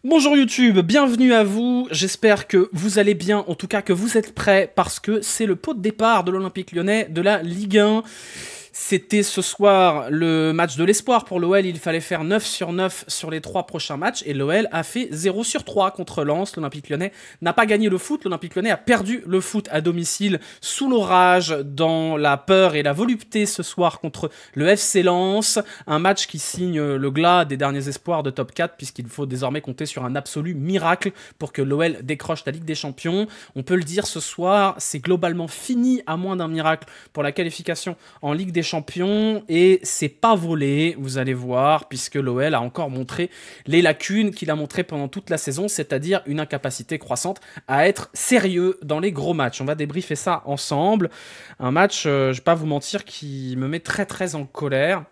Bonjour YouTube, bienvenue à vous, j'espère que vous allez bien, en tout cas que vous êtes prêts, parce que c'est le pot de départ de l'Olympique Lyonnais de la Ligue 1. C'était ce soir le match de l'espoir pour l'OL, il fallait faire 9 sur 9 sur les 3 prochains matchs, et l'OL a fait 0 sur 3 contre Lens. L'Olympique Lyonnais n'a pas gagné le foot, l'Olympique Lyonnais a perdu le foot à domicile, sous l'orage, dans la peur et la volupté ce soir contre le FC Lens. Un match qui signe le glas des derniers espoirs de top 4, puisqu'il faut désormais compter sur un absolu miracle pour que l'OL décroche la Ligue des Champions. On peut le dire, ce soir, c'est globalement fini, à moins d'un miracle, pour la qualification en Ligue des Champions, et c'est pas volé, vous allez voir, puisque l'OL a encore montré les lacunes qu'il a montrées pendant toute la saison, c'est-à-dire une incapacité croissante à être sérieux dans les gros matchs. On va débriefer ça ensemble. Un match, je vais pas vous mentir, qui me met très en colère,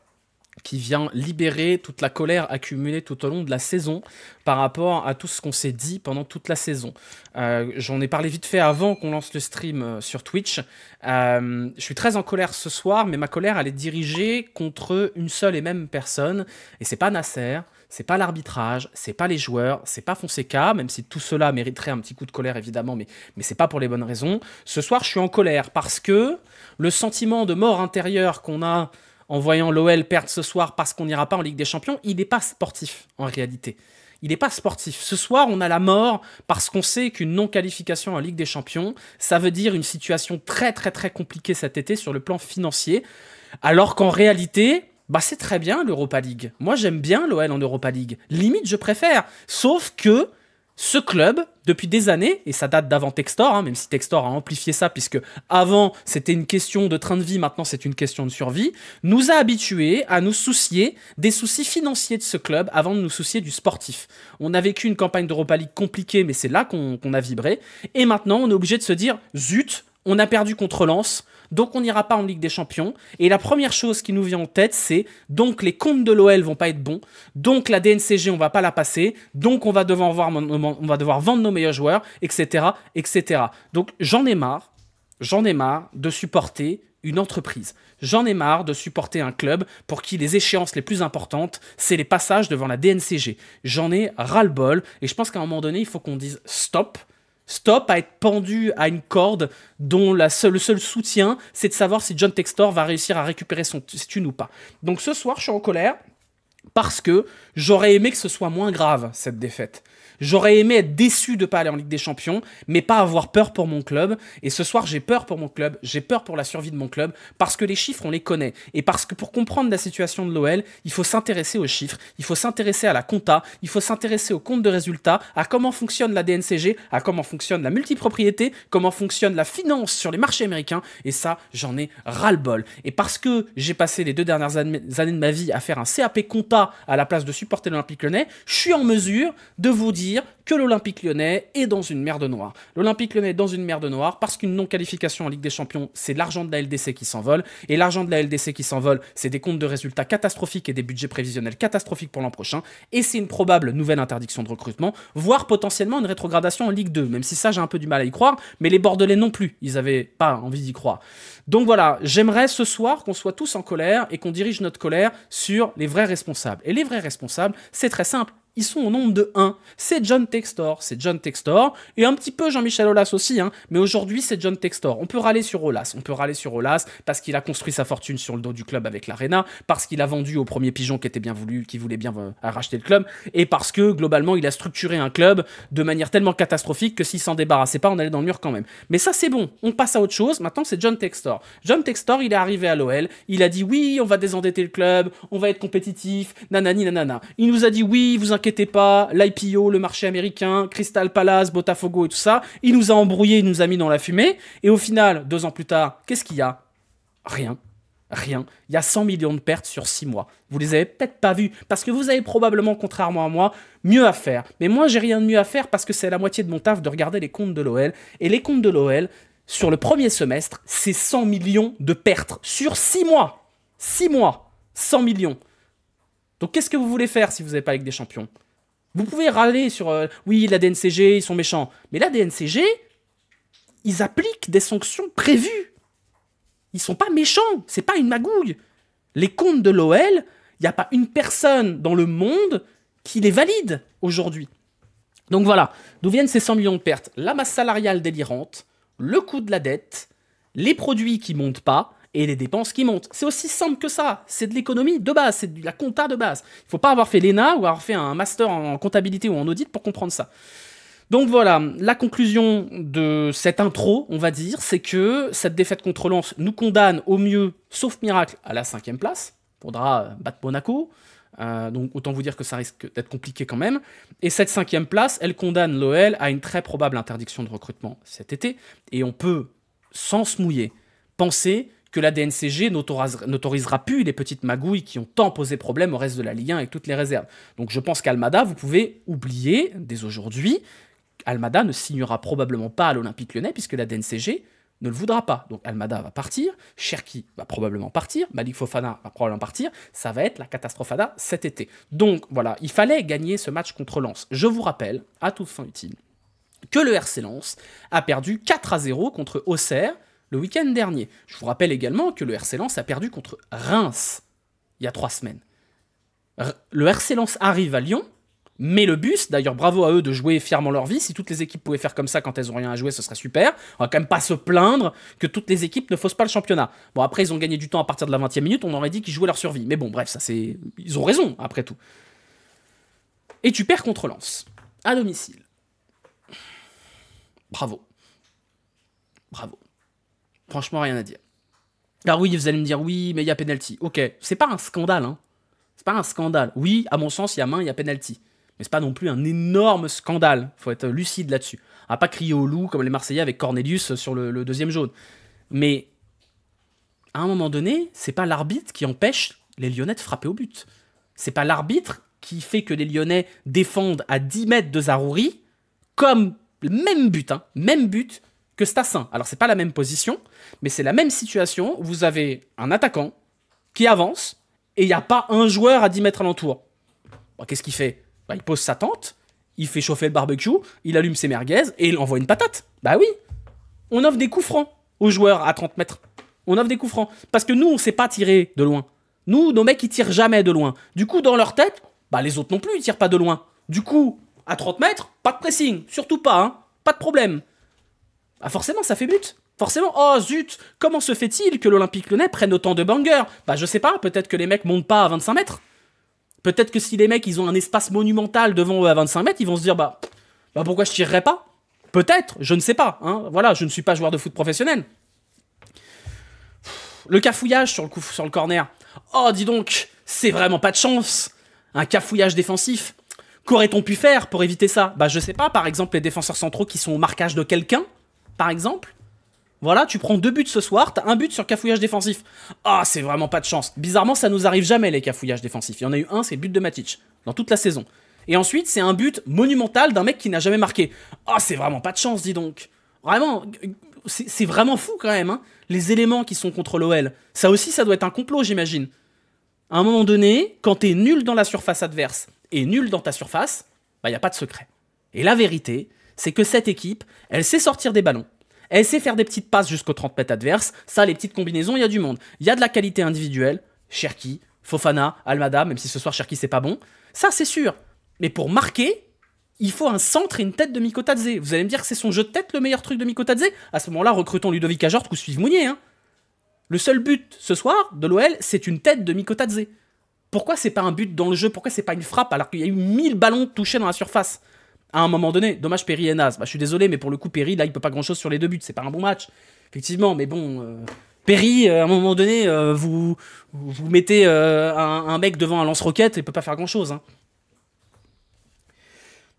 qui vient libérer toute la colère accumulée tout au long de la saison par rapport à tout ce qu'on s'est dit pendant toute la saison. J'en ai parlé vite fait avant qu'on lance le stream sur Twitch. Je suis très en colère ce soir, mais ma colère, elle est dirigée contre une seule et même personne, et c'est pas Nasser, c'est pas l'arbitrage, c'est pas les joueurs, c'est pas Fonseca, même si tout cela mériterait un petit coup de colère évidemment, mais c'est pas pour les bonnes raisons. Ce soir, je suis en colère parce que le sentiment de mort intérieure qu'on a en voyant l'OL perdre ce soir parce qu'on n'ira pas en Ligue des Champions, il n'est pas sportif en réalité. Il n'est pas sportif. Ce soir, on a la mort parce qu'on sait qu'une non-qualification en Ligue des Champions, ça veut dire une situation très compliquée cet été sur le plan financier, alors qu'en réalité, c'est très bien l'Europa League. Moi, j'aime bien l'OL en Europa League. Limite, je préfère. Sauf que ce club, depuis des années, et ça date d'avant Textor, même si Textor a amplifié ça, puisque avant c'était une question de train de vie, maintenant c'est une question de survie, nous a habitués à nous soucier des soucis financiers de ce club avant de nous soucier du sportif. On a vécu une campagne d'Europa League compliquée, mais c'est là qu'on a vibré, et maintenant on est obligé de se dire, zut, on a perdu contre Lens, donc on n'ira pas en Ligue des Champions. Et la première chose qui nous vient en tête, c'est donc les comptes de l'OL vont pas être bons, donc la DNCG on va pas la passer, donc on va devoir vendre nos meilleurs joueurs, etc. Donc j'en ai marre de supporter une entreprise. J'en ai marre de supporter un club pour qui les échéances les plus importantes, c'est les passages devant la DNCG. J'en ai ras-le-bol, et je pense qu'à un moment donné, il faut qu'on dise stop. Stop à être pendu à une corde dont le seul soutien, c'est de savoir si John Textor va réussir à récupérer son thune ou pas. Donc ce soir, je suis en colère parce que j'aurais aimé que ce soit moins grave, cette défaite. J'aurais aimé être déçu de ne pas aller en Ligue des Champions, mais pas avoir peur pour mon club. Et ce soir, j'ai peur pour mon club, j'ai peur pour la survie de mon club, parce que les chiffres, on les connaît. Et parce que pour comprendre la situation de l'OL, il faut s'intéresser aux chiffres, il faut s'intéresser à la compta, il faut s'intéresser au compte de résultats, à comment fonctionne la DNCG, à comment fonctionne la multipropriété, comment fonctionne la finance sur les marchés américains. Et ça, j'en ai ras-le-bol. Et parce que j'ai passé les 2 dernières années de ma vie à faire un CAP compta à la place de supporter l'Olympique Lyonnais, je suis en mesure de vous dire que l'Olympique Lyonnais est dans une merde noire. L'Olympique Lyonnais est dans une merde noire parce qu'une non-qualification en Ligue des Champions, c'est l'argent de la LDC qui s'envole, et l'argent de la LDC qui s'envole, c'est des comptes de résultats catastrophiques et des budgets prévisionnels catastrophiques pour l'an prochain, et c'est une probable nouvelle interdiction de recrutement, voire potentiellement une rétrogradation en Ligue 2, même si ça j'ai un peu du mal à y croire, mais les Bordelais non plus, ils avaient pas envie d'y croire. Donc voilà, j'aimerais ce soir qu'on soit tous en colère et qu'on dirige notre colère sur les vrais responsables. Et les vrais responsables, c'est très simple. Ils sont au nombre de 1. C'est John Textor. Et un petit peu Jean-Michel Aulas aussi, mais aujourd'hui c'est John Textor. On peut râler sur Aulas. Parce qu'il a construit sa fortune sur le dos du club avec l'Arena, parce qu'il a vendu au premier pigeon qui était bien voulu, qui voulait bien racheter le club, et parce que globalement il a structuré un club de manière tellement catastrophique que s'il s'en débarrassait pas, on allait dans le mur quand même. Mais ça c'est bon, on passe à autre chose. Maintenant c'est John Textor. John Textor, il est arrivé à l'OL, il a dit oui, on va désendetter le club, on va être compétitif, nanani nanana. Il nous a dit oui, vous inquiétez pas, l'IPO, le marché américain, Crystal Palace, Botafogo et tout ça, il nous a embrouillé, il nous a mis dans la fumée, et au final, 2 ans plus tard, qu'est-ce qu'il y a? Rien. Il y a 100 millions de pertes sur 6 mois. Vous les avez peut-être pas vus, parce que vous avez probablement, contrairement à moi, mieux à faire. Mais moi, j'ai rien de mieux à faire parce que c'est la moitié de mon taf de regarder les comptes de l'OL, et les comptes de l'OL, sur le premier semestre, c'est 100 millions de pertes sur 6 mois. 6 mois, 100 millions. Donc qu'est-ce que vous voulez faire si vous n'avez pas Ligue des Champions? Vous pouvez râler sur oui, la DNCG, ils sont méchants. Mais la DNCG, ils appliquent des sanctions prévues. Ils sont pas méchants, c'est pas une magouille. Les comptes de l'OL, il n'y a pas une personne dans le monde qui les valide aujourd'hui. Donc voilà, d'où viennent ces 100 millions de pertes? La masse salariale délirante, le coût de la dette, les produits qui montent pas et les dépenses qui montent. C'est aussi simple que ça. C'est de l'économie de base, c'est de la compta de base. Il ne faut pas avoir fait l'ENA ou avoir fait un master en comptabilité ou en audit pour comprendre ça. Donc voilà, la conclusion de cette intro, on va dire, c'est que cette défaite contre Lens nous condamne au mieux, sauf miracle, à la 5e place. Il faudra battre Monaco. Donc autant vous dire que ça risque d'être compliqué quand même. Et cette 5e place, elle condamne l'OL à une très probable interdiction de recrutement cet été. Et on peut, sans se mouiller, penser que la DNCG n'autorisera plus les petites magouilles qui ont tant posé problème au reste de la Ligue 1 avec toutes les réserves. Donc je pense qu'Almada, vous pouvez oublier dès aujourd'hui, Almada ne signera probablement pas à l'Olympique Lyonnais puisque la DNCG ne le voudra pas. Donc Almada va partir, Cherki va probablement partir, Malik Fofana va probablement partir, ça va être la catastrophada cet été. Donc voilà, il fallait gagner ce match contre Lens. Je vous rappelle, à toute fin utile, que le RC Lens a perdu 4-0 contre Auxerre le week-end dernier. Je vous rappelle également que le RC Lens a perdu contre Reims il y a 3 semaines. Le RC Lens arrive à Lyon, mais le bus, d'ailleurs bravo à eux de jouer fièrement leur vie, si toutes les équipes pouvaient faire comme ça quand elles ont rien à jouer, ce serait super. On va quand même pas se plaindre que toutes les équipes ne faussent pas le championnat. Bon après ils ont gagné du temps à partir de la 20e minute, on aurait dit qu'ils jouaient leur survie. Mais bon bref, ça c'est... ils ont raison après tout. Et tu perds contre Lens, à domicile. Bravo. Bravo. Franchement, rien à dire. Alors oui, vous allez me dire, oui, mais il y a penalty. Ok, c'est pas un scandale, hein. C'est pas un scandale. Oui, à mon sens, il y a main, il y a penalty. Mais c'est pas non plus un énorme scandale. Faut être lucide là-dessus. On va pas crier au loup comme les Marseillais avec Cornelius sur le deuxième jaune. Mais, à un moment donné, c'est pas l'arbitre qui empêche les Lyonnais de frapper au but. C'est pas l'arbitre qui fait que les Lyonnais défendent à 10 mètres de Zaroury, comme le même but que Stassin. Alors c'est pas la même position, mais c'est la même situation où vous avez un attaquant qui avance et il n'y a pas un joueur à 10 mètres alentour. Bon, qu'est-ce qu'il fait? Il pose sa tente, il fait chauffer le barbecue, il allume ses merguez et il envoie une patate. Bah oui, on offre des coups francs aux joueurs à 30 mètres. On offre des coups francs. Parce que nous, on sait pas tirer de loin. Nous, nos mecs, ils tirent jamais de loin. Du coup, dans leur tête, bah les autres non plus, ils tirent pas de loin. Du coup, à 30 mètres, pas de pressing. Surtout pas, hein. Pas de problème. Ah forcément, ça fait but. Forcément, oh zut, comment se fait-il que l'Olympique Lyonnais prenne autant de bangers? Bah je sais pas, peut-être que les mecs montent pas à 25 mètres. Peut-être que si les mecs, ils ont un espace monumental devant eux à 25 mètres, ils vont se dire, bah pourquoi je tirerais pas? Peut-être, je ne sais pas. Hein. Voilà, je ne suis pas joueur de foot professionnel. Le cafouillage sur le corner. Oh, dis donc, c'est vraiment pas de chance. Un cafouillage défensif. Qu'aurait-on pu faire pour éviter ça? Bah je sais pas, par exemple les défenseurs centraux qui sont au marquage de quelqu'un, par exemple. Voilà, tu prends 2 buts ce soir, t'as un but sur cafouillage défensif. Ah, c'est vraiment pas de chance. Bizarrement, ça nous arrive jamais les cafouillages défensifs. Il y en a eu un, c'est le but de Matic, dans toute la saison. Et ensuite, c'est un but monumental d'un mec qui n'a jamais marqué. Ah, c'est vraiment pas de chance, dis donc. Vraiment, c'est vraiment fou quand même, hein. Les éléments qui sont contre l'OL. Ça aussi, ça doit être un complot, j'imagine. À un moment donné, quand t'es nul dans la surface adverse et nul dans ta surface, bah y a pas de secret. Et la vérité, c'est que cette équipe, elle sait sortir des ballons. Elle sait faire des petites passes jusqu'aux 30 mètres adverses. Ça, les petites combinaisons, il y a du monde. Il y a de la qualité individuelle. Cherki, Fofana, Almada, même si ce soir Cherki c'est pas bon. Ça, c'est sûr. Mais pour marquer, il faut un centre et une tête de Mikotadze. Vous allez me dire que c'est son jeu de tête le meilleur truc de Mikotadze? À ce moment-là, recrutons Ludovic Ajort ou Steve Mounier. Hein. Le seul but ce soir de l'OL, c'est une tête de Mikotadze. Pourquoi c'est pas un but dans le jeu? Pourquoi c'est pas une frappe alors qu'il y a eu 1000 ballons touchés dans la surface? À un moment donné, dommage Perry est naze. Bah, je suis désolé, mais pour le coup, Perry, là, il peut pas grand-chose sur les 2 buts. C'est pas un bon match. Effectivement, mais bon... Perry, à un moment donné, vous mettez un mec devant un lance-roquette, il peut pas faire grand-chose. Hein.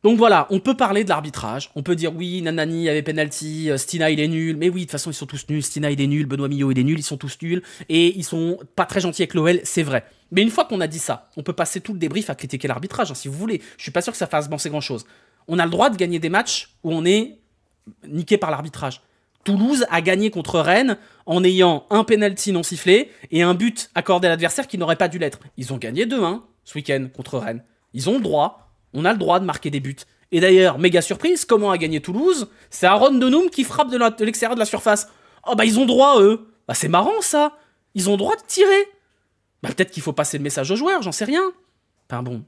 Donc voilà, on peut parler de l'arbitrage. On peut dire, oui, Nanani, il y avait penalty, Stina, il est nul. Mais oui, de toute façon, ils sont tous nuls. Stina, il est nul. Benoît Millot, il est nul. Ils sont tous nuls. Et ils sont pas très gentils avec l'OL, c'est vrai. Mais une fois qu'on a dit ça, on peut passer tout le débrief à critiquer l'arbitrage, hein, si vous voulez. Je suis pas sûr que ça fasse avancer grand-chose. On a le droit de gagner des matchs où on est niqué par l'arbitrage. Toulouse a gagné contre Rennes en ayant un penalty non sifflé et un but accordé à l'adversaire qui n'aurait pas dû l'être. Ils ont gagné 2-1 ce week-end contre Rennes. Ils ont le droit, on a le droit de marquer des buts. Et d'ailleurs, méga surprise, comment a gagné Toulouse? C'est Aaron Denoum qui frappe de l'extérieur de la surface. Oh bah ils ont droit eux. Bah c'est marrant ça. Ils ont droit de tirer. Bah peut-être qu'il faut passer le message aux joueurs, j'en sais rien. Enfin bon.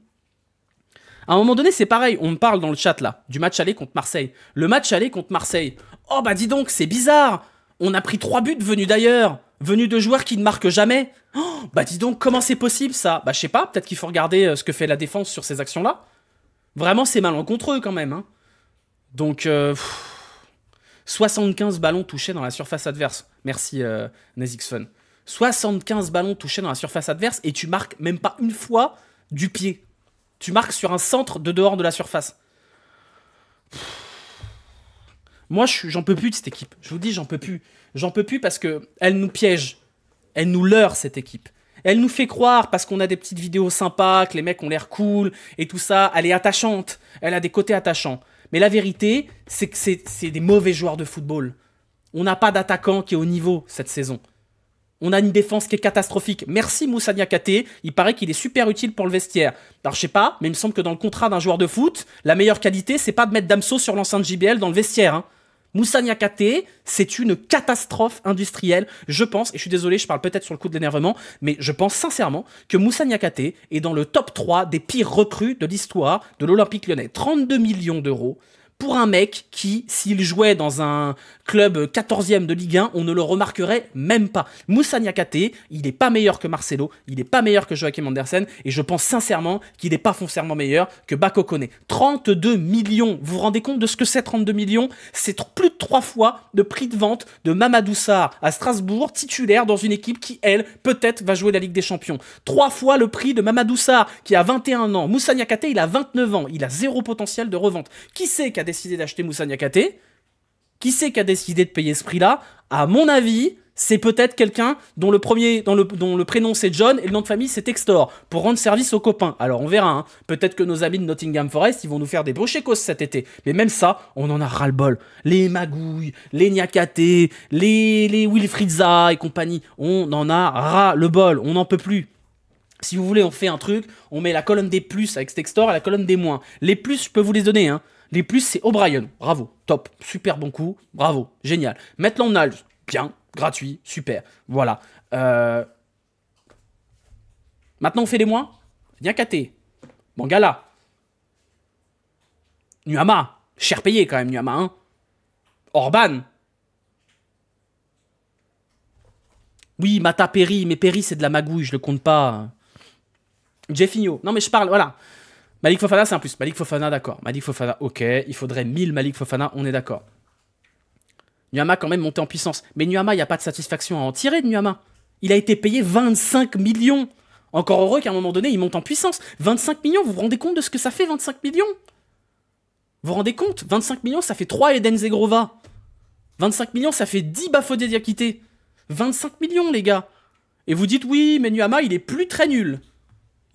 À un moment donné, c'est pareil, on me parle dans le chat là, du match aller contre Marseille. Le match aller contre Marseille. Oh bah dis donc, c'est bizarre. On a pris 3 buts venus d'ailleurs, venus de joueurs qui ne marquent jamais. Oh, bah dis donc, comment c'est possible ça? Bah je sais pas, peut-être qu'il faut regarder ce que fait la défense sur ces actions-là. Vraiment, c'est malencontreux quand même. Hein. Donc, 75 ballons touchés dans la surface adverse. Merci Nezixfun. 75 ballons touchés dans la surface adverse et tu marques même pas une fois du pied. Tu marques sur un centre de dehors de la surface. Moi, j'en peux plus de cette équipe. Je vous dis, j'en peux plus. J'en peux plus parce que elle nous piège. Elle nous leurre, cette équipe. Elle nous fait croire, parce qu'on a des petites vidéos sympas, que les mecs ont l'air cool, et tout ça, elle est attachante. Elle a des côtés attachants. Mais la vérité, c'est que c'est des mauvais joueurs de football. On n'a pas d'attaquant qui est au niveau cette saison. On a une défense qui est catastrophique. Merci Moussa Niakhaté, il paraît qu'il est super utile pour le vestiaire. Alors je sais pas, mais il me semble que dans le contrat d'un joueur de foot, la meilleure qualité, c'est pas de mettre Damso sur l'enceinte JBL dans le vestiaire. Hein. Moussa Niakhaté, c'est une catastrophe industrielle, je pense, et je suis désolé, je parle peut-être sur le coup de l'énervement, mais je pense sincèrement que Moussa Niakhaté est dans le top 3 des pires recrues de l'histoire de l'Olympique Lyonnais. 32 millions d'euros pour un mec qui, s'il jouait dans un club 14e de Ligue 1, on ne le remarquerait même pas. Moussa Niakhaté, il n'est pas meilleur que Marcelo, il n'est pas meilleur que Joachim Andersen, et je pense sincèrement qu'il n'est pas foncièrement meilleur que Bako Koné. 32 millions, vous vous rendez compte de ce que c'est 32 millions? C'est plus de 3 fois le prix de vente de Mamadou Sarr à Strasbourg, titulaire dans une équipe qui, elle, peut-être va jouer la Ligue des Champions. 3 fois le prix de Mamadou Sarr, qui a 21 ans. Moussa Niakhaté, il a 29 ans, il a zéro potentiel de revente. Qui c'est qui a décidé d'acheter Moussa Niakhaté? Qui c'est qui a décidé de payer ce prix-là? À mon avis, c'est peut-être quelqu'un dont le prénom c'est John et le nom de famille c'est Textor, pour rendre service aux copains. Alors on verra, hein. Peut-être que nos amis de Nottingham Forest, ils vont nous faire des brochecos cet été. Mais même ça, on en a ras-le-bol. Les Magouilles, les Niakhaté, les Wilfried Zaha et compagnie, on en a ras-le-bol, on n'en peut plus. Si vous voulez, on fait un truc, on met la colonne des plus avec Textor et la colonne des moins. Les plus, je peux vous les donner, hein. Les plus, c'est O'Brien. Bravo. Top. Super bon coup. Bravo. Génial. Maitland-Niles. Bien. Gratuit. Super. Voilà. Maintenant, on fait les moins. Niakhaté. Mangala. Nuama. Cher payé quand même, Nuama. Hein. Orban. Oui, Mata Perry. Mais Perry, c'est de la magouille. Je le compte pas. Jeffinho. Non, mais je parle. Voilà. Malik Fofana, c'est un plus. Malik Fofana, d'accord. Malik Fofana, ok. Il faudrait 1000 Malik Fofana, on est d'accord. Nuama, quand même, monté en puissance. Mais Nuama, il n'y a pas de satisfaction à en tirer de Nuama. Il a été payé 25 millions. Encore heureux qu'à un moment donné, il monte en puissance. 25 millions, vous vous rendez compte de ce que ça fait, 25 millions? Vous vous rendez compte? 25 millions, ça fait 3 Eden Zegrova. 25 millions, ça fait 10 Bafodé Diakité. 25 millions, les gars. Et vous dites, oui, mais Nuama, il est plus très nul.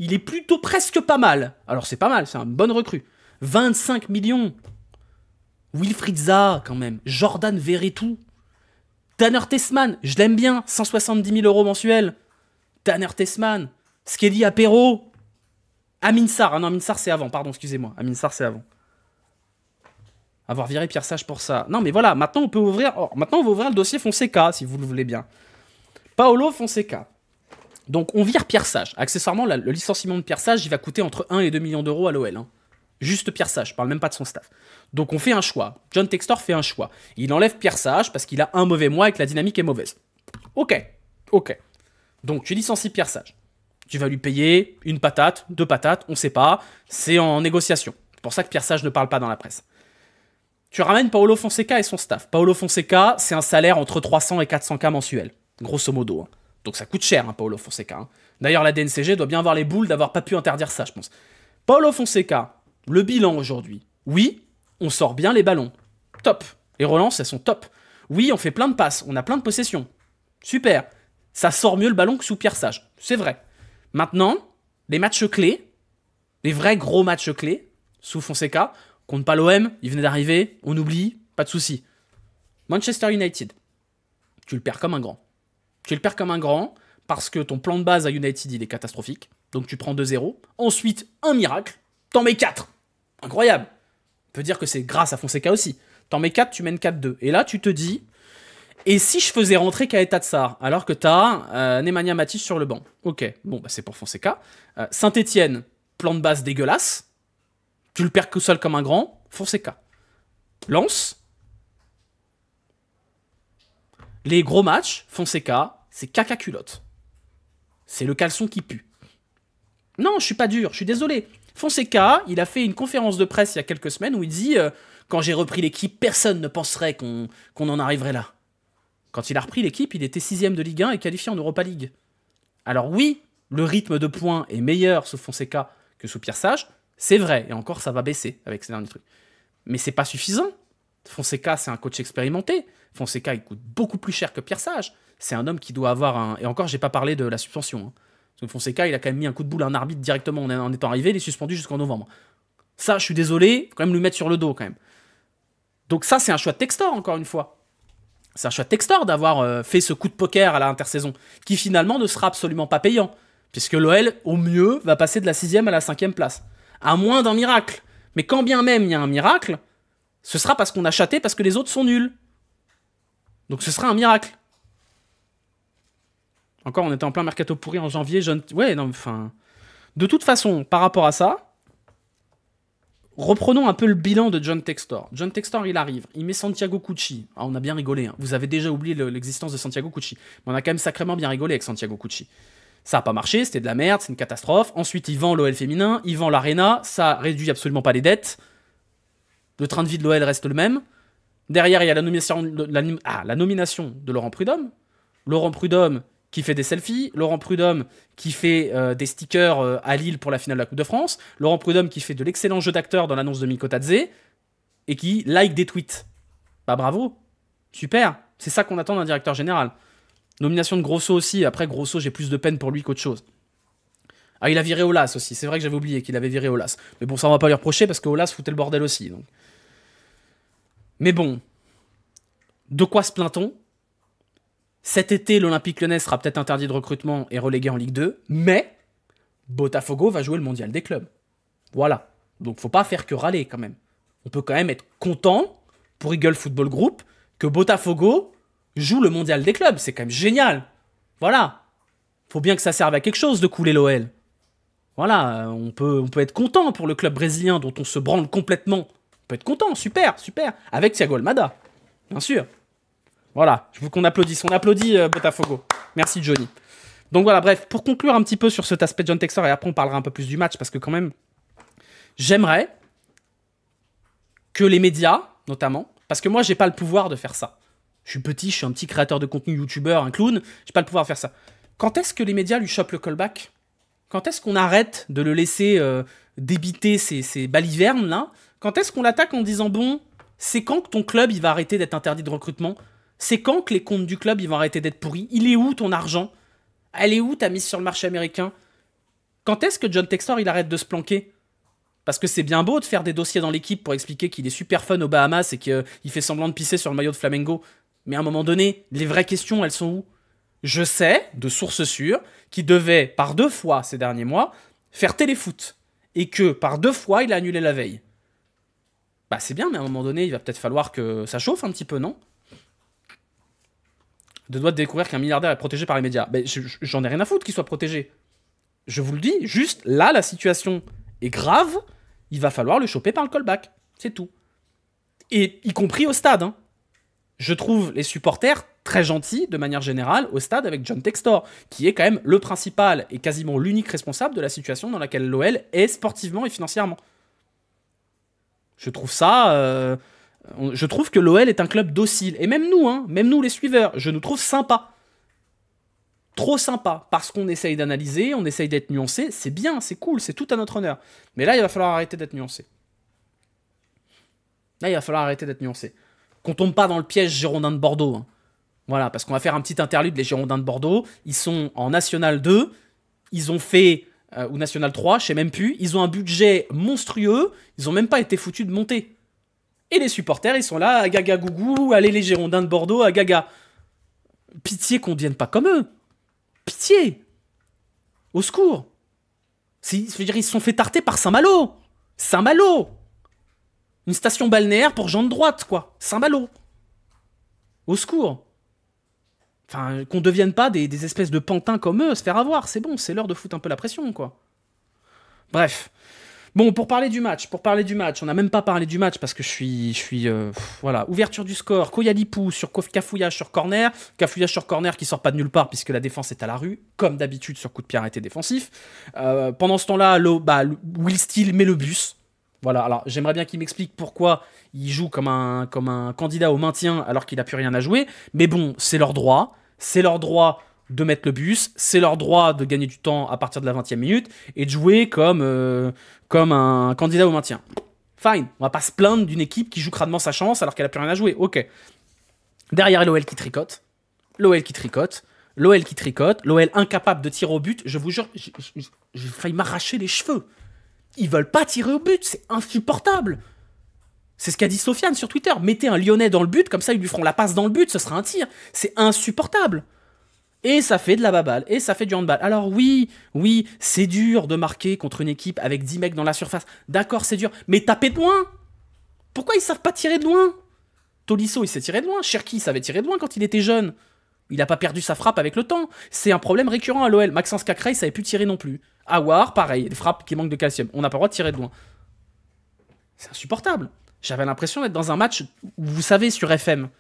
Il est plutôt presque pas mal. Alors c'est pas mal, c'est une bonne recrue. 25 millions. Wilfried Zaha, quand même. Jordan Verretou. Tanner Tessman, je l'aime bien. 170 000 € mensuels. Tanner Tessman. Skelly Apero. Amin Sarr. Ah non, Amin Sarr c'est avant, pardon, excusez-moi. Amin Sarr c'est avant. Avoir viré Pierre Sage pour ça. Non mais voilà, maintenant on peut ouvrir... Oh, maintenant on va ouvrir le dossier Fonseca, si vous le voulez bien. Paolo Fonseca. Donc on vire Pierre Sage. Accessoirement, le licenciement de Pierre Sage, il va coûter entre 1 et 2 millions d'euros à l'OL. Hein. Juste Pierre Sage, je parle même pas de son staff. Donc on fait un choix. John Textor fait un choix. Il enlève Pierre Sage parce qu'il a un mauvais mois et que la dynamique est mauvaise. Ok. Donc tu licencies Pierre Sage. Tu vas lui payer une patate, 2 patates, on sait pas. C'est en négociation. C'est pour ça que Pierre Sage ne parle pas dans la presse. Tu ramènes Paolo Fonseca et son staff. Paolo Fonseca, c'est un salaire entre 300 et 400K mensuels. Grosso modo. Hein. Donc ça coûte cher, hein, Paolo Fonseca. Hein. D'ailleurs, la DNCG doit bien avoir les boules d'avoir pas pu interdire ça, je pense. Paolo Fonseca, le bilan aujourd'hui. Oui, on sort bien les ballons. Top. Les relances, elles sont top. Oui, on fait plein de passes. On a plein de possessions. Super. Ça sort mieux le ballon que sous Pierre Sage. C'est vrai. Maintenant, les matchs clés, les vrais gros matchs clés, sous Fonseca, contre pas l'OM, il venait d'arriver, on oublie, pas de souci. Manchester United, tu le perds comme un grand. Tu le perds comme un grand parce que ton plan de base à United, il est catastrophique. Donc tu prends 2-0. Ensuite, un miracle, t'en mets 4. Incroyable. On peut dire que c'est grâce à Fonseca aussi. T'en mets 4, tu mènes 4-2. Et là, tu te dis, et si je faisais rentrer Kaeta Tsar, alors que t'as Nemanja Matic sur le banc? Ok, bon, bah c'est pour Fonseca. Saint-Etienne, plan de base dégueulasse. Tu le perds que seul comme un grand, Fonseca. Lens. Les gros matchs, Fonseca, c'est caca culotte. C'est le caleçon qui pue. Non, je suis pas dur, je suis désolé. Fonseca, il a fait une conférence de presse il y a quelques semaines où il dit quand j'ai repris l'équipe, personne ne penserait qu'on en arriverait là. Quand il a repris l'équipe, il était 6ème de Ligue 1 et qualifié en Europa League. Alors oui, le rythme de points est meilleur sous Fonseca que sous Pierre Sage, c'est vrai, et encore ça va baisser avec ces derniers trucs. Mais c'est pas suffisant. Fonseca, c'est un coach expérimenté. Fonseca, il coûte beaucoup plus cher que Pierre Sage. C'est un homme qui doit avoir un... Et encore, j'ai pas parlé de la suspension. Hein. Parce que Fonseca, il a quand même mis un coup de boule à un arbitre directement en étant arrivé, il est suspendu jusqu'en novembre. Ça, je suis désolé, faut quand même lui mettre sur le dos quand même. Donc ça, c'est un choix de Textor, encore une fois. C'est un choix de Textor d'avoir fait ce coup de poker à la intersaison, qui finalement ne sera absolument pas payant, puisque l'OL, au mieux, va passer de la 6ème à la 5ème place. À moins d'un miracle. Mais quand bien même il y a un miracle, ce sera parce qu'on a chaté parce que les autres sont nuls. Donc ce sera un miracle. Encore, on était en plein mercato pourri en janvier. Ouais, non, enfin... De toute façon, par rapport à ça, reprenons un peu le bilan de John Textor. John Textor, il arrive, il met Santiago Cucci. Ah, on a bien rigolé, hein. Vous avez déjà oublié l'existence de Santiago Cucci. Mais on a quand même sacrément bien rigolé avec Santiago Cucci. Ça n'a pas marché, c'était de la merde, c'est une catastrophe. Ensuite, il vend l'OL féminin, il vend l'Arena, ça réduit absolument pas les dettes. Le train de vie de l'OL reste le même. Derrière, il y a la nomination de Laurent Prudhomme. Laurent Prudhomme qui fait des selfies. Laurent Prudhomme qui fait des stickers à Lille pour la finale de la Coupe de France. Laurent Prudhomme qui fait de l'excellent jeu d'acteur dans l'annonce de Mikotadze. Et qui like des tweets. Bah bravo. Super. C'est ça qu'on attend d'un directeur général. Nomination de Grosso aussi. Après, Grosso, j'ai plus de peine pour lui qu'autre chose. Ah, il a viré Aulas aussi. C'est vrai que j'avais oublié qu'il avait viré Aulas. Mais bon, ça on va pas lui reprocher parce que Aulas foutait le bordel aussi. Donc. Mais bon, de quoi se plaint-on? Cet été, l'Olympique Lyonnais sera peut-être interdit de recrutement et relégué en Ligue 2, mais Botafogo va jouer le mondial des clubs. Voilà. Donc faut pas faire que râler quand même. On peut quand même être content pour Eagle Football Group que Botafogo joue le mondial des clubs. C'est quand même génial. Voilà. Faut bien que ça serve à quelque chose de couler l'OL. Voilà, on peut être content pour le club brésilien dont on se branle complètement. On peut être content, super, super. Avec Thiago Almada, bien sûr. Voilà, je veux qu'on applaudisse. On applaudit Botafogo. Merci Johnny. Donc voilà, bref, pour conclure un petit peu sur cet aspect de John Textor, et après on parlera un peu plus du match, parce que quand même, j'aimerais que les médias, notamment, parce que moi j'ai pas le pouvoir de faire ça. Je suis petit, je suis un petit créateur de contenu youtubeur, un clown, j'ai pas le pouvoir de faire ça. Quand est-ce que les médias lui chopent le callback? Quand est-ce qu'on arrête de le laisser débiter ces balivernes là? Quand est-ce qu'on l'attaque en disant bon, c'est quand que ton club il va arrêter d'être interdit de recrutement? C'est quand que les comptes du club ils vont arrêter d'être pourris? Il est où ton argent? Elle est où ta mise sur le marché américain? Quand est-ce que John Textor il arrête de se planquer? Parce que c'est bien beau de faire des dossiers dans l'équipe pour expliquer qu'il est super fun aux Bahamas et qu'il fait semblant de pisser sur le maillot de Flamengo. Mais à un moment donné, les vraies questions, elles sont où? Je sais, de sources sûres, qu'il devait, par 2 fois ces derniers mois, faire téléfoot. Et que, par 2 fois, il a annulé la veille. Bah c'est bien, mais à un moment donné, il va peut-être falloir que ça chauffe un petit peu, non? De doigt de découvrir qu'un milliardaire est protégé par les médias. Ben, j'en ai rien à foutre qu'il soit protégé. Je vous le dis, juste, là, la situation est grave, il va falloir le choper par le callback. C'est tout. Et y compris au stade, hein. Je trouve les supporters très gentils, de manière générale, au stade avec John Textor, qui est quand même le principal et quasiment l'unique responsable de la situation dans laquelle l'OL est sportivement et financièrement. Je trouve ça... je trouve que l'OL est un club docile. Et même nous, hein, même nous les suiveurs, je nous trouve sympa. Trop sympa. Parce qu'on essaye d'analyser, on essaye d'être nuancé. C'est bien, c'est cool, c'est tout à notre honneur. Mais là, il va falloir arrêter d'être nuancé. Là, il va falloir arrêter d'être nuancé. Qu'on tombe pas dans le piège Girondins de Bordeaux. Hein. Voilà, parce qu'on va faire un petit interlude, les Girondins de Bordeaux. Ils sont en National 2. Ils ont fait... ou National 3, je sais même plus. Ils ont un budget monstrueux. Ils ont même pas été foutus de monter. Et les supporters, ils sont là, à gaga gougou, allez les Girondins de Bordeaux, à gaga. Pitié qu'on ne devienne pas comme eux. Pitié. Au secours. Je veux dire, ils se sont fait tarter par Saint-Malo. Saint-Malo. Une station balnéaire pour gens de droite, quoi. Saint-Malo. Au secours. Enfin, qu'on ne devienne pas des espèces de pantins comme eux, se faire avoir. C'est bon, c'est l'heure de foutre un peu la pression, quoi. Bref. Bon, pour parler du match, on n'a même pas parlé du match parce que voilà, ouverture du score, Koyalipou sur cafouillage sur corner qui sort pas de nulle part puisque la défense est à la rue, comme d'habitude sur coup de pied arrêté défensif. Pendant ce temps-là, Will Steele met le bus. Voilà, alors j'aimerais bien qu'il m'explique pourquoi il joue comme un candidat au maintien alors qu'il n'a plus rien à jouer, mais bon, c'est leur droit de mettre le bus, c'est leur droit de gagner du temps à partir de la 20e minute et de jouer comme un candidat au maintien. Fine, on va pas se plaindre d'une équipe qui joue crânement sa chance alors qu'elle a plus rien à jouer, ok. Derrière, l'OL qui tricote, l'OL incapable de tirer au but, je vous jure, j'ai failli m'arracher les cheveux. Ils veulent pas tirer au but, c'est insupportable. C'est ce qu'a dit Sofiane sur Twitter, mettez un Lyonnais dans le but, comme ça ils lui feront la passe dans le but, ce sera un tir. C'est insupportable. Et ça fait de la baballe, et ça fait du handball. Alors oui, c'est dur de marquer contre une équipe avec 10 mecs dans la surface. D'accord, c'est dur, mais tapez de loin. Pourquoi ils savent pas tirer de loin? Tolisso, il sait tirer de loin. Cherki, il savait tirer de loin quand il était jeune. Il a pas perdu sa frappe avec le temps. C'est un problème récurrent à l'OL. Maxence Cacré, il savait plus tirer non plus. Awar, pareil, des frappes qui manquent de calcium. On n'a pas le droit de tirer de loin. C'est insupportable. J'avais l'impression d'être dans un match où, vous savez, sur FM,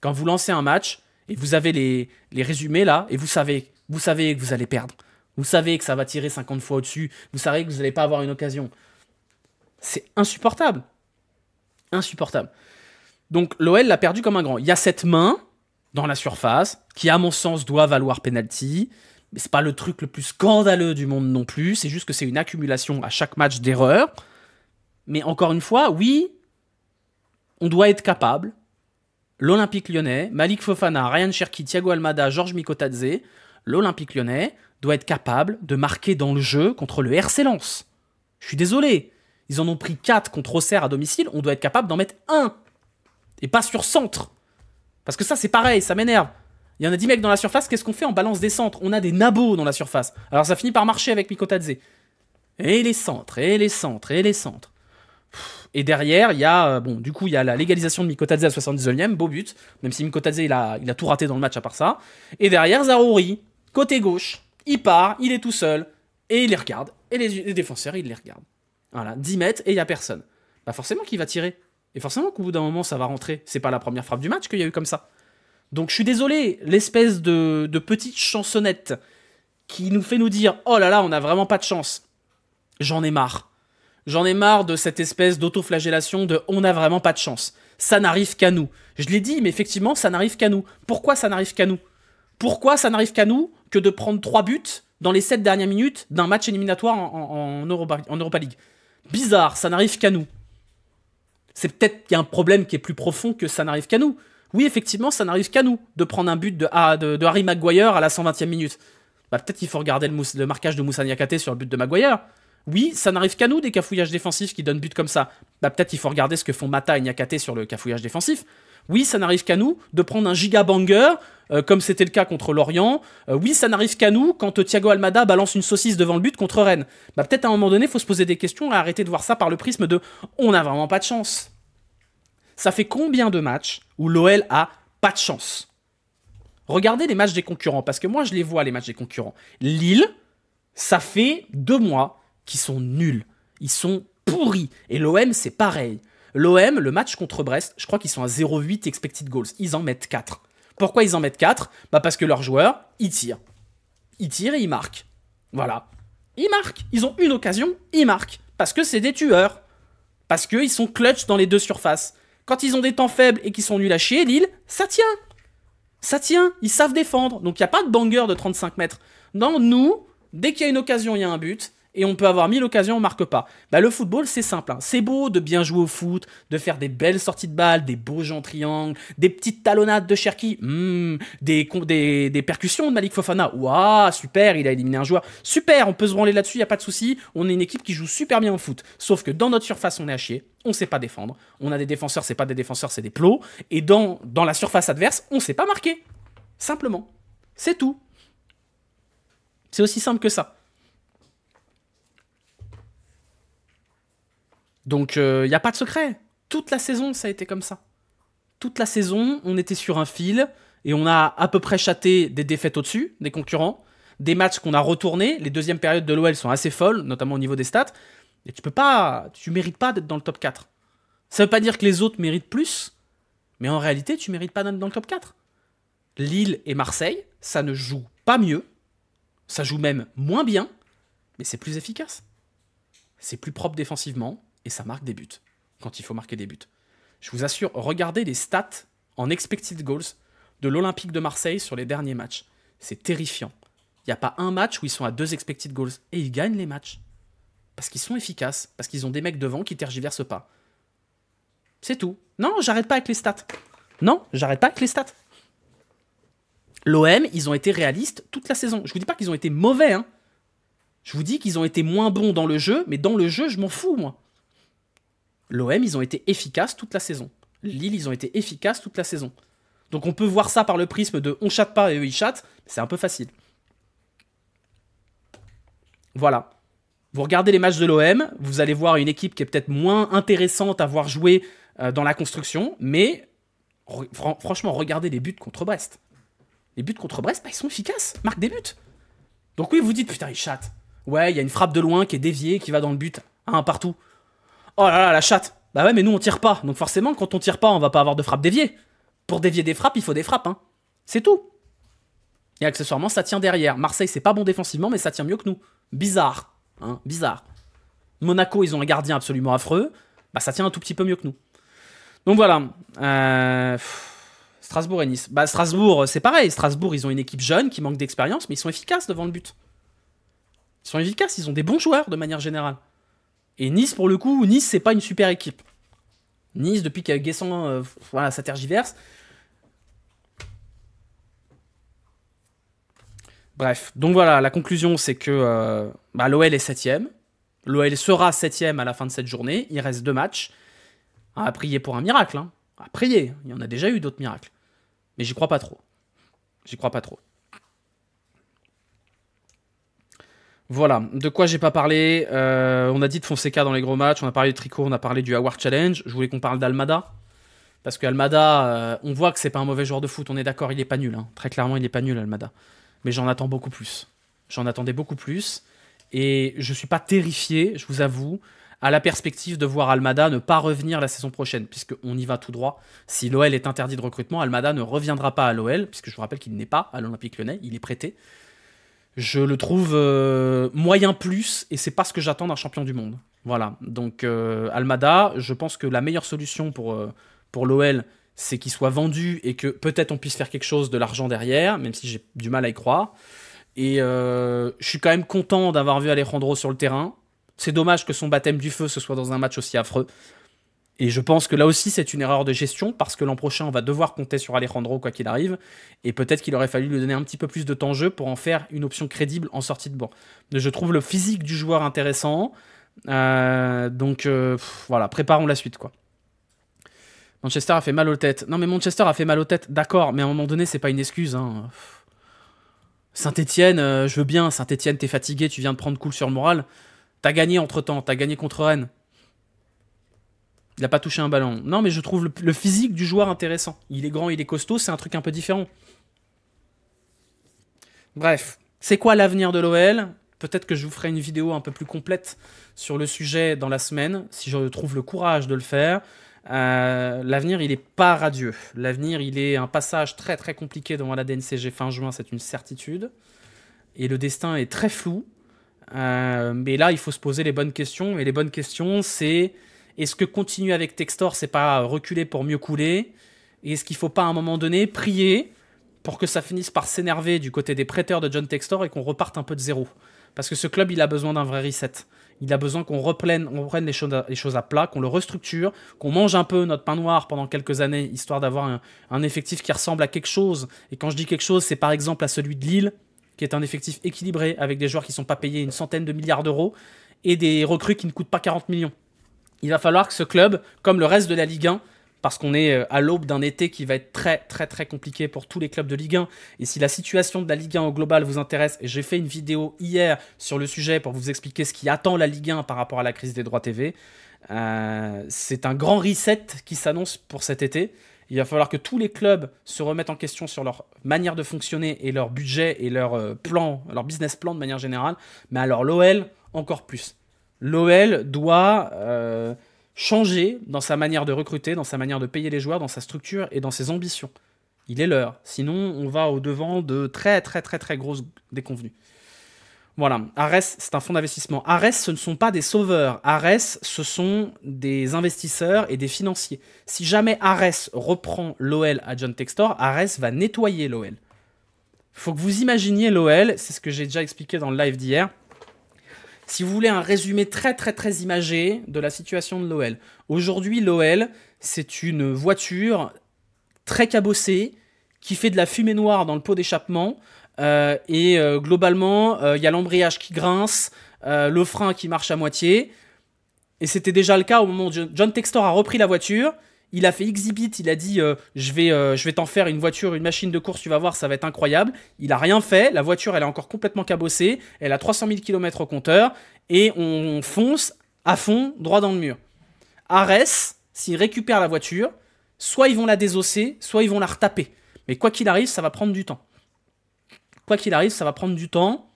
quand vous lancez un match, et vous avez les résumés là, et vous savez que vous allez perdre. Vous savez que ça va tirer 50 fois au-dessus. Vous savez que vous n'allez pas avoir une occasion. C'est insupportable. Insupportable. Donc l'OL l'a perdu comme un grand. Il y a cette main dans la surface, qui à mon sens doit valoir penalty. Mais c'est pas le truc le plus scandaleux du monde non plus. C'est juste que c'est une accumulation à chaque match d'erreurs. Mais encore une fois, oui, on doit être capable. L'Olympique Lyonnais, Malik Fofana, Ryan Cherki, Thiago Almada, Georges Mikotadze, l'Olympique Lyonnais doit être capable de marquer dans le jeu contre le RC Lens. Je suis désolé, ils en ont pris 4 contre Auxerre à domicile, on doit être capable d'en mettre 1. Et pas sur centre. Parce que ça c'est pareil, ça m'énerve. Il y en a 10 mecs dans la surface, qu'est-ce qu'on fait? On balance des centres, on a des nabos dans la surface. Alors ça finit par marcher avec Mikotadze. Et les centres. Et derrière, il y a la légalisation de Mikotadze à 79e, beau but, même si Mikotadze il a tout raté dans le match à part ça. Et derrière, Zaroury, côté gauche, il part, il est tout seul, et il les regarde. Et les défenseurs, ils les regardent. Voilà, 10 mètres, et il n'y a personne. Bah forcément qu'il va tirer. Et forcément qu'au bout d'un moment, ça va rentrer. C'est pas la première frappe du match qu'il y a eu comme ça. Donc je suis désolé, l'espèce de petite chansonnette qui nous fait nous dire « Oh là là, on n'a vraiment pas de chance ». J'en ai marre. J'en ai marre de cette espèce d'autoflagellation de « on n'a vraiment pas de chance ». Ça n'arrive qu'à nous. Je l'ai dit, mais effectivement, ça n'arrive qu'à nous. Pourquoi ça n'arrive qu'à nous? Pourquoi ça n'arrive qu'à nous que de prendre 3 buts dans les 7 dernières minutes d'un match éliminatoire en Europa League? Bizarre, ça n'arrive qu'à nous. C'est peut-être qu'il y a un problème qui est plus profond que ça n'arrive qu'à nous. Oui, effectivement, ça n'arrive qu'à nous de prendre un but de Harry Maguire à la 120e minute. Bah, peut-être qu'il faut regarder le marquage de Moussa Niakhaté sur le but de Maguire. Oui, ça n'arrive qu'à nous des cafouillages défensifs qui donnent but comme ça. Bah, peut-être qu'il faut regarder ce que font Mata et Niakhaté sur le cafouillage défensif. Oui, ça n'arrive qu'à nous de prendre un giga banger, comme c'était le cas contre Lorient. Oui, ça n'arrive qu'à nous quand Thiago Almada balance une saucisse devant le but contre Rennes. Bah, peut-être à un moment donné, il faut se poser des questions et arrêter de voir ça par le prisme de « on n'a vraiment pas de chance ». Ça fait combien de matchs où l'OL a pas de chance? Regardez les matchs des concurrents, parce que moi je les vois les matchs des concurrents. Lille, ça fait 2 mois qu'ils sont nuls. Ils sont pourris. Et l'OM, c'est pareil. L'OM, le match contre Brest, je crois qu'ils sont à 0,8 expected goals. Ils en mettent 4. Pourquoi ils en mettent 4? Bah parce que leurs joueurs, ils tirent. Ils tirent et ils marquent. Voilà. Ils marquent. Ils ont une occasion, ils marquent. Parce que c'est des tueurs. Parce qu'ils sont clutch dans les 2 surfaces. Quand ils ont des temps faibles et qu'ils sont nuls à chier, Lille, ça tient. Ça tient, ils savent défendre. Donc il n'y a pas de banger de 35 mètres. Non, nous, dès qu'il y a une occasion, il y a un but. Et on peut avoir 1000 occasions, on marque pas. Bah, le football, c'est simple. Hein. C'est beau de bien jouer au foot, de faire des belles sorties de balles, des beaux jeux en triangle, des petites talonnades de Cherki, des percussions de Malik Fofana. Waouh, super, il a éliminé un joueur. Super, on peut se branler là-dessus, il n'y a pas de souci. On est une équipe qui joue super bien au foot. Sauf que dans notre surface, on est à chier. On sait pas défendre. On a des défenseurs, c'est pas des défenseurs, c'est des plots. Et dans la surface adverse, on sait pas marquer. Simplement. C'est tout. C'est aussi simple que ça. Donc, il n'y a pas de secret. Toute la saison, ça a été comme ça. Toute la saison, on était sur un fil et on a à peu près chaté des défaites au-dessus, des concurrents, des matchs qu'on a retournés. Les deuxièmes périodes de l'OL sont assez folles, notamment au niveau des stats. Et tu mérites pas d'être dans le top 4. Ça veut pas dire que les autres méritent plus, mais en réalité, tu mérites pas d'être dans le top 4. Lille et Marseille, ça ne joue pas mieux, ça joue même moins bien, mais c'est plus efficace. C'est plus propre défensivement, et ça marque des buts, quand il faut marquer des buts. Je vous assure, regardez les stats en expected goals de l'Olympique de Marseille sur les derniers matchs. C'est terrifiant. Il n'y a pas un match où ils sont à 2 expected goals, et ils gagnent les matchs. Parce qu'ils sont efficaces, parce qu'ils ont des mecs devant qui tergiversent pas. C'est tout. Non, j'arrête pas avec les stats. Non, j'arrête pas avec les stats. L'OM, ils ont été réalistes toute la saison. Je vous dis pas qu'ils ont été mauvais, hein. Je vous dis qu'ils ont été moins bons dans le jeu, mais dans le jeu, je m'en fous, moi. L'OM, ils ont été efficaces toute la saison. Lille, ils ont été efficaces toute la saison. Donc on peut voir ça par le prisme de on chatte pas et eux ils chattent, c'est un peu facile. Voilà. Vous regardez les matchs de l'OM, vous allez voir une équipe qui est peut-être moins intéressante à voir jouer dans la construction, mais franchement, regardez les buts contre Brest. Les buts contre Brest, bah, ils sont efficaces, marquent des buts. Donc oui, vous dites, putain, ils chattent. Ouais, il y a une frappe de loin qui est déviée, qui va dans le but, un partout. Oh là là, la chatte. Bah ouais, mais nous, on tire pas. Donc forcément, quand on tire pas, on va pas avoir de frappe déviée. Pour dévier des frappes, il faut des frappes, hein. C'est tout. Et accessoirement, ça tient derrière. Marseille, c'est pas bon défensivement, mais ça tient mieux que nous. Bizarre. Hein, bizarre. Monaco, ils ont un gardien absolument affreux. Bah, ça tient un tout petit peu mieux que nous. Donc voilà. Strasbourg et Nice. Bah, Strasbourg, c'est pareil. Strasbourg, ils ont une équipe jeune qui manque d'expérience, mais ils sont efficaces devant le but. Ils sont efficaces, ils ont des bons joueurs de manière générale. Et Nice, pour le coup, Nice, c'est pas une super équipe. Nice, depuis qu'il y a Guessant, voilà, ça tergiverse. Bref, donc voilà, la conclusion, c'est que l'OL est 7ème. L'OL sera 7ème à la fin de cette journée. Il reste 2 matchs. À prier pour un miracle. Hein. À prier. Il y en a déjà eu d'autres miracles. Mais j'y crois pas trop. J'y crois pas trop. Voilà, de quoi j'ai pas parlé. On a dit de Fonseca dans les gros matchs, on a parlé de Tricot, on a parlé du Award Challenge. Je voulais qu'on parle d'Almada. Parce qu'Almada, on voit que c'est pas un mauvais joueur de foot, on est d'accord, il est pas nul. Hein. Très clairement, il est pas nul, Almada. Mais j'en attends beaucoup plus. J'en attendais beaucoup plus. Et je suis pas terrifié, je vous avoue, à la perspective de voir Almada ne pas revenir la saison prochaine, puisqu'on y va tout droit. Si l'OL est interdit de recrutement, Almada ne reviendra pas à l'OL, puisque je vous rappelle qu'il n'est pas à l'Olympique Lyonnais, il est prêté. Je le trouve moyen plus, et c'est pas ce que j'attends d'un champion du monde. Voilà, donc Almada, je pense que la meilleure solution pour l'OL, c'est qu'il soit vendu et que peut-être on puisse faire quelque chose de l'argent derrière, même si j'ai du mal à y croire. Et je suis quand même content d'avoir vu Alejandro sur le terrain. C'est dommage que son baptême du feu ce soit dans un match aussi affreux. Et je pense que là aussi, c'est une erreur de gestion, parce que l'an prochain, on va devoir compter sur Alejandro, quoi qu'il arrive. Et peut-être qu'il aurait fallu lui donner un petit peu plus de temps de jeu pour en faire une option crédible en sortie de banc. Je trouve le physique du joueur intéressant. Donc, voilà, préparons la suite, quoi. Manchester a fait mal aux têtes. Non, mais Manchester a fait mal aux têtes, d'accord, mais à un moment donné, c'est pas une excuse. Hein. Saint-Etienne, je veux bien. Saint-Etienne, t'es fatigué, tu viens de prendre coup sur le moral. T'as gagné entre-temps, t'as gagné contre Rennes. Il n'a pas touché un ballon. Non, mais je trouve le physique du joueur intéressant. Il est grand, il est costaud, c'est un truc un peu différent. Bref, c'est quoi l'avenir de l'OL ? Peut-être que je vous ferai une vidéo un peu plus complète sur le sujet dans la semaine, si je trouve le courage de le faire. L'avenir, il n'est pas radieux. L'avenir, il est un passage très très compliqué devant la DNCG fin juin, c'est une certitude. Et le destin est très flou. Mais là, il faut se poser les bonnes questions. Et les bonnes questions, c'est... Est-ce que continuer avec Textor, c'est pas reculer pour mieux couler ? Et est-ce qu'il faut pas à un moment donné prier pour que ça finisse par s'énerver du côté des prêteurs de John Textor et qu'on reparte un peu de zéro ? Parce que ce club, il a besoin d'un vrai reset. Il a besoin qu'on reprenne les choses à plat, qu'on le restructure, qu'on mange un peu notre pain noir pendant quelques années, histoire d'avoir un effectif qui ressemble à quelque chose. Et quand je dis quelque chose, c'est par exemple à celui de Lille, qui est un effectif équilibré, avec des joueurs qui ne sont pas payés une centaine de milliards d'euros, et des recrues qui ne coûtent pas 40 millions. Il va falloir que ce club, comme le reste de la Ligue 1, parce qu'on est à l'aube d'un été qui va être très très très compliqué pour tous les clubs de Ligue 1, et si la situation de la Ligue 1 au global vous intéresse, et j'ai fait une vidéo hier sur le sujet pour vous expliquer ce qui attend la Ligue 1 par rapport à la crise des droits TV, c'est un grand reset qui s'annonce pour cet été. Il va falloir que tous les clubs se remettent en question sur leur manière de fonctionner et leur budget et leur plan, leur business plan de manière générale, mais alors l'OL encore plus. L'OL doit changer dans sa manière de recruter, dans sa manière de payer les joueurs, dans sa structure et dans ses ambitions. Il est l'heure. Sinon, on va au-devant de très grosses déconvenues. Voilà, Arès, c'est un fonds d'investissement. Arès, ce ne sont pas des sauveurs. Arès, ce sont des investisseurs et des financiers. Si jamais Arès reprend l'OL à John Textor, Arès va nettoyer l'OL. Faut que vous imaginiez l'OL, c'est ce que j'ai déjà expliqué dans le live d'hier. Si vous voulez un résumé très imagé de la situation de l'OL. Aujourd'hui, l'OL, c'est une voiture très cabossée qui fait de la fumée noire dans le pot d'échappement. Globalement, il y a l'embrayage qui grince, le frein qui marche à moitié. Et c'était déjà le cas au moment où John Textor a repris la voiture. Il a fait exhibit, il a dit je vais t'en faire une voiture, une machine de course, tu vas voir, ça va être incroyable. Il a rien fait, la voiture elle est encore complètement cabossée, elle a 300 000 km au compteur, et on fonce à fond, droit dans le mur. Arès, s'ils récupèrent la voiture, soit ils vont la désosser, soit ils vont la retaper. Mais quoi qu'il arrive, ça va prendre du temps. Quoi qu'il arrive, ça va prendre du temps.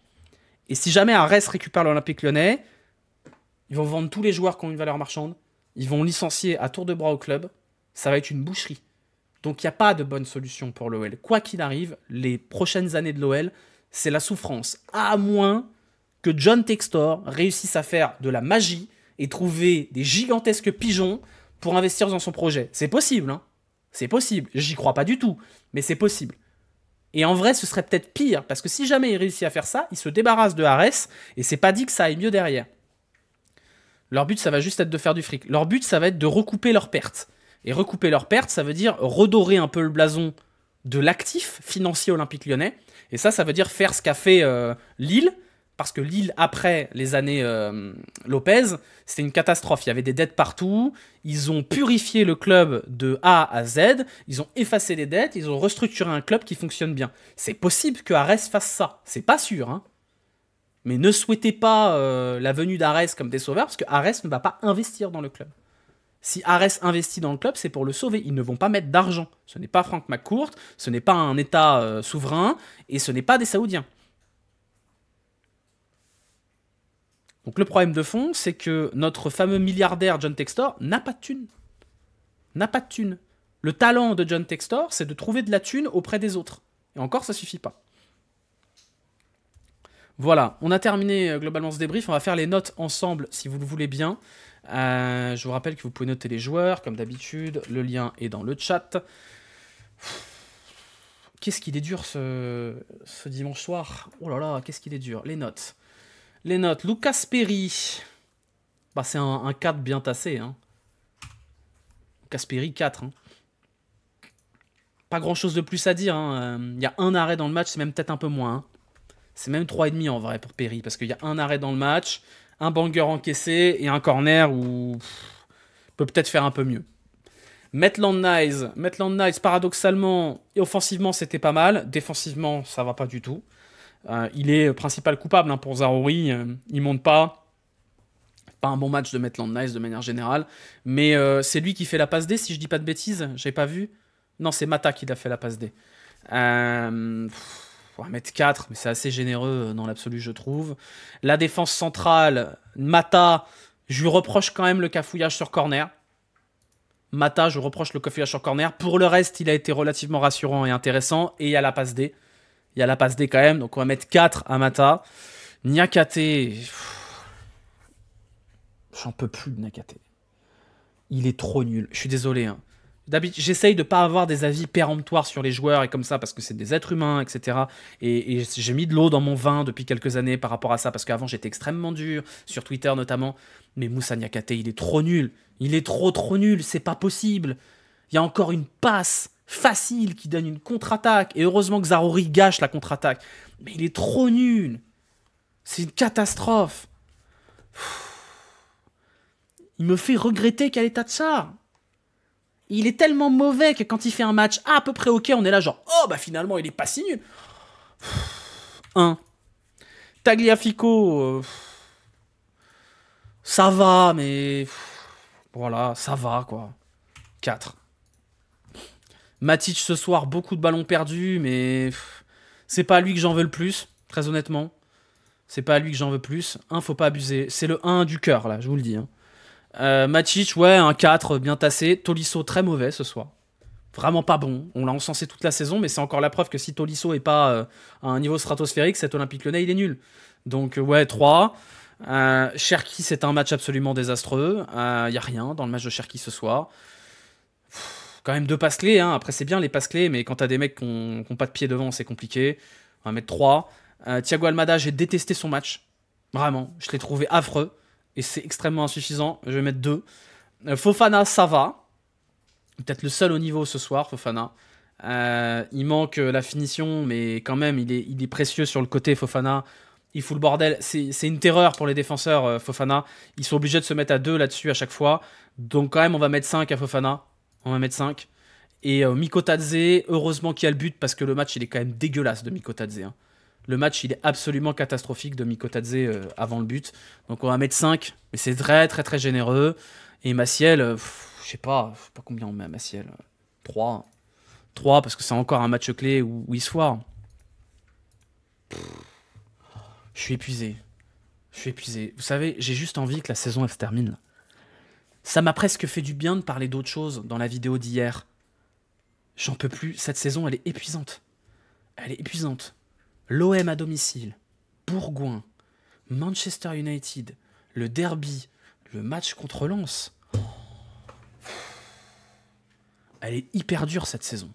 Et si jamais Arès récupère l'Olympique Lyonnais, ils vont vendre tous les joueurs qui ont une valeur marchande. Ils vont licencier à tour de bras au club. Ça va être une boucherie. Donc il n'y a pas de bonne solution pour l'OL. Quoi qu'il arrive, les prochaines années de l'OL, c'est la souffrance. À moins que John Textor réussisse à faire de la magie et trouver des gigantesques pigeons pour investir dans son projet. C'est possible, hein. C'est possible. J'y crois pas du tout, mais c'est possible. Et en vrai, ce serait peut-être pire, parce que si jamais il réussit à faire ça, il se débarrasse de Arès, et c'est pas dit que ça aille mieux derrière. Leur but, ça va juste être de faire du fric. Leur but, ça va être de recouper leurs pertes. Et recouper leurs pertes, ça veut dire redorer un peu le blason de l'actif financier olympique lyonnais. Et ça veut dire faire ce qu'a fait Lille, parce que Lille, après les années Lopez, c'était une catastrophe. Il y avait des dettes partout. Ils ont purifié le club de A à Z. Ils ont effacé les dettes. Ils ont restructuré un club qui fonctionne bien. C'est possible que Arès fasse ça. C'est pas sûr, hein. Mais ne souhaitez pas la venue d'Arès comme des sauveurs, parce que Arès ne va pas investir dans le club. Si Arès investit dans le club, c'est pour le sauver. Ils ne vont pas mettre d'argent. Ce n'est pas Frank McCourt, ce n'est pas un État souverain, et ce n'est pas des Saoudiens. Donc le problème de fond, c'est que notre fameux milliardaire John Textor n'a pas de thune. N'a pas de thune. Le talent de John Textor, c'est de trouver de la thune auprès des autres. Et encore, ça suffit pas. Voilà, on a terminé globalement ce débrief. On va faire les notes ensemble, si vous le voulez bien. Je vous rappelle que vous pouvez noter les joueurs, comme d'habitude. Le lien est dans le chat. Qu'est-ce qu'il est dur ce dimanche soir. Oh là là, qu'est-ce qu'il est dur. Les notes. Les notes. Lucas Perry. Bah, c'est un 4 bien tassé. Hein. Lucas Perry, 4. Hein. Pas grand-chose de plus à dire. Il y a un arrêt dans le match, c'est même peut-être un peu moins. Hein. C'est même 3,5 en vrai pour Perry, parce qu'il y a un arrêt dans le match, un banger encaissé et un corner où peut peut-être faire un peu mieux. Maitland Nice, paradoxalement et offensivement, c'était pas mal. Défensivement, ça va pas du tout. Il est principal coupable pour Zaroury. Il monte pas. Pas un bon match de Maitland Nice de manière générale. Mais c'est lui qui fait la passe D, si je dis pas de bêtises. J'ai pas vu. Non, c'est Mata qui l'a fait la passe D. On va mettre 4, mais c'est assez généreux dans l'absolu, je trouve. La défense centrale, Mata, je lui reproche quand même le cafouillage sur corner. Mata, je reproche le cafouillage sur corner. Pour le reste, il a été relativement rassurant et intéressant. Et il y a la passe D. Il y a la passe D quand même, donc on va mettre 4 à Mata. Niakate, j'en peux plus de Niakate. Il est trop nul. Je suis désolé, hein. D'habitude, j'essaye de pas avoir des avis péremptoires sur les joueurs et comme ça, parce que c'est des êtres humains, etc. Et j'ai mis de l'eau dans mon vin depuis quelques années par rapport à ça, parce qu'avant j'étais extrêmement dur, sur Twitter notamment. Mais Moussa Niakate, il est trop nul. Il est trop nul, c'est pas possible. Il y a encore une passe facile qui donne une contre-attaque. Et heureusement que Zaroury gâche la contre-attaque. Mais il est trop nul. C'est une catastrophe. Il me fait regretter quel état de ça. Il est tellement mauvais que quand il fait un match à peu près ok, on est là genre oh bah finalement il est pas si nul. 1. Tagliafico, ça va mais voilà, ça va quoi. 4. Matic ce soir, beaucoup de ballons perdus, mais c'est pas à lui que j'en veux le plus, très honnêtement. C'est pas à lui que j'en veux plus. Faut pas abuser. C'est le 1 du cœur, là, je vous le dis. Matic, ouais, un 4, bien tassé. Tolisso, très mauvais ce soir. Vraiment pas bon. On l'a encensé toute la saison, mais c'est encore la preuve que si Tolisso est pas à un niveau stratosphérique, cet Olympique Lyonnais, il est nul. Donc, ouais, 3. Cherki, c'est un match absolument désastreux. Y a rien dans le match de Cherki ce soir. Quand même 2 passes clés. Après, c'est bien les passes clés, mais quand t'as des mecs qui ont pas de pied devant, c'est compliqué. On va mettre 3. Thiago Almada, j'ai détesté son match. Vraiment, je l'ai trouvé affreux. Et c'est extrêmement insuffisant. Je vais mettre 2. Fofana, ça va. Peut-être le seul au niveau ce soir, Fofana. Il manque la finition, mais quand même, il est précieux sur le côté, Fofana. Il fout le bordel. C'est une terreur pour les défenseurs, Fofana. Ils sont obligés de se mettre à 2 là-dessus à chaque fois. Donc quand même, on va mettre 5 à Fofana. On va mettre 5. Et Mikotadze, heureusement qu'il y a le but, parce que le match, il est quand même dégueulasse de Mikotadze. Le match, il est absolument catastrophique de Mikotadze avant le but. Donc on va mettre 5, mais c'est très très très généreux. Et Maciel, je sais pas combien on met à Maciel. 3. 3 parce que c'est encore un match clé où il se foire. Je suis épuisé. Vous savez, j'ai juste envie que la saison elle se termine. Ça m'a presque fait du bien de parler d'autre chose dans la vidéo d'hier. J'en peux plus. Cette saison, elle est épuisante. L'OM à domicile, Bourgoin, Manchester United, le derby, le match contre Lens. Elle est hyper dure cette saison.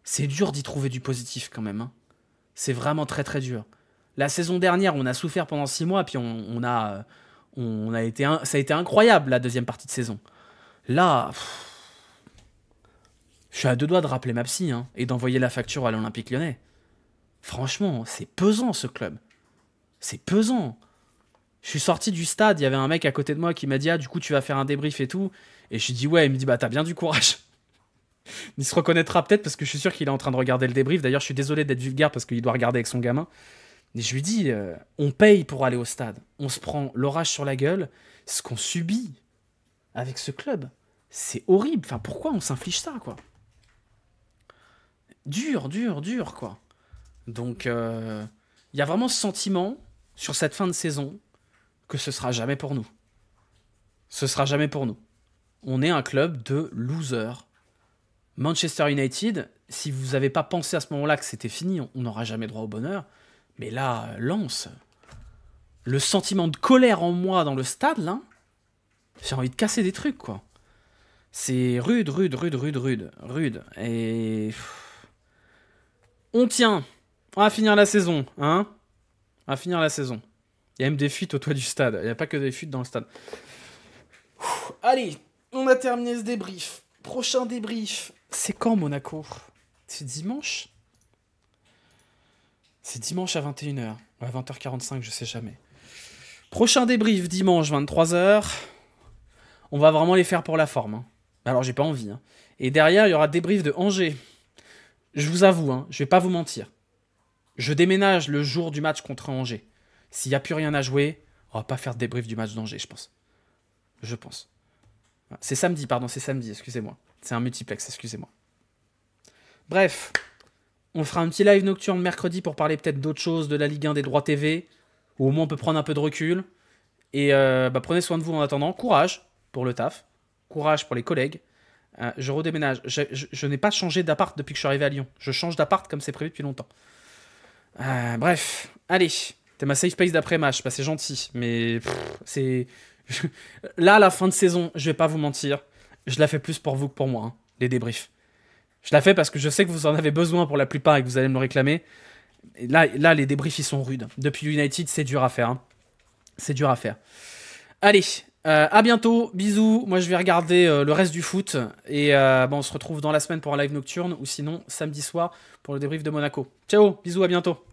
C'est dur d'y trouver du positif quand même. C'est vraiment très très dur. La saison dernière, on a souffert pendant 6 mois, puis ça a été incroyable la deuxième partie de saison. Là, je suis à 2 doigts de rappeler ma psy et d'envoyer la facture à l'Olympique Lyonnais. Franchement, c'est pesant ce club. C'est pesant. Je suis sorti du stade, il y avait un mec à côté de moi qui m'a dit « Ah, du coup, tu vas faire un débrief et tout ?» Et je lui dis « Ouais », il me dit « Bah, t'as bien du courage. » Il se reconnaîtra peut-être parce que je suis sûr qu'il est en train de regarder le débrief. D'ailleurs, je suis désolé d'être vulgaire parce qu'il doit regarder avec son gamin. Et je lui dis on paye pour aller au stade. On se prend l'orage sur la gueule. Ce qu'on subit avec ce club, c'est horrible. Enfin, pourquoi on s'inflige ça, quoi? Dur, quoi. Donc, il y a vraiment ce sentiment, sur cette fin de saison, que ce sera jamais pour nous. Ce sera jamais pour nous. On est un club de losers. Manchester United, si vous n'avez pas pensé à ce moment-là que c'était fini, on n'aura jamais droit au bonheur. Mais là, Lens, le sentiment de colère en moi dans le stade, là, j'ai envie de casser des trucs, quoi. C'est rude. Et... on tient. On va finir la saison, On va finir la saison. Il y a même des fuites au toit du stade. Il n'y a pas que des fuites dans le stade. Allez, on a terminé ce débrief. Prochain débrief. C'est quand, Monaco? C'est dimanche? C'est dimanche à 21h. Ouais, 20h45, je sais jamais. Prochain débrief, dimanche, 23h. On va vraiment les faire pour la forme. Alors, j'ai pas envie. Et derrière, il y aura débrief de Angers. Je vous avoue, je vais pas vous mentir. Je déménage le jour du match contre Angers. S'il n'y a plus rien à jouer, on va pas faire de débrief du match d'Angers, je pense. C'est samedi, excusez-moi. C'est un multiplex, excusez-moi. Bref, on fera un petit live nocturne mercredi pour parler peut-être d'autres choses, de la Ligue 1, des droits TV, où au moins on peut prendre un peu de recul. Et prenez soin de vous en attendant. Courage pour le taf, courage pour les collègues. Je redéménage. Je n'ai pas changé d'appart depuis que je suis arrivé à Lyon. Je change d'appart comme c'est prévu depuis longtemps. Bref, allez. T'es ma safe space d'après-match, c'est gentil. Mais c'est... Là, à la fin de saison, je vais pas vous mentir, je la fais plus pour vous que pour moi, les débriefs. Je la fais parce que je sais que vous en avez besoin pour la plupart et que vous allez me le réclamer. Et là, les débriefs, ils sont rudes. Depuis United, c'est dur à faire. C'est dur à faire. Allez, à bientôt, bisous. Moi, je vais regarder le reste du foot. Et on se retrouve dans la semaine pour un live nocturne ou sinon samedi soir pour le débrief de Monaco. Ciao, bisous, à bientôt.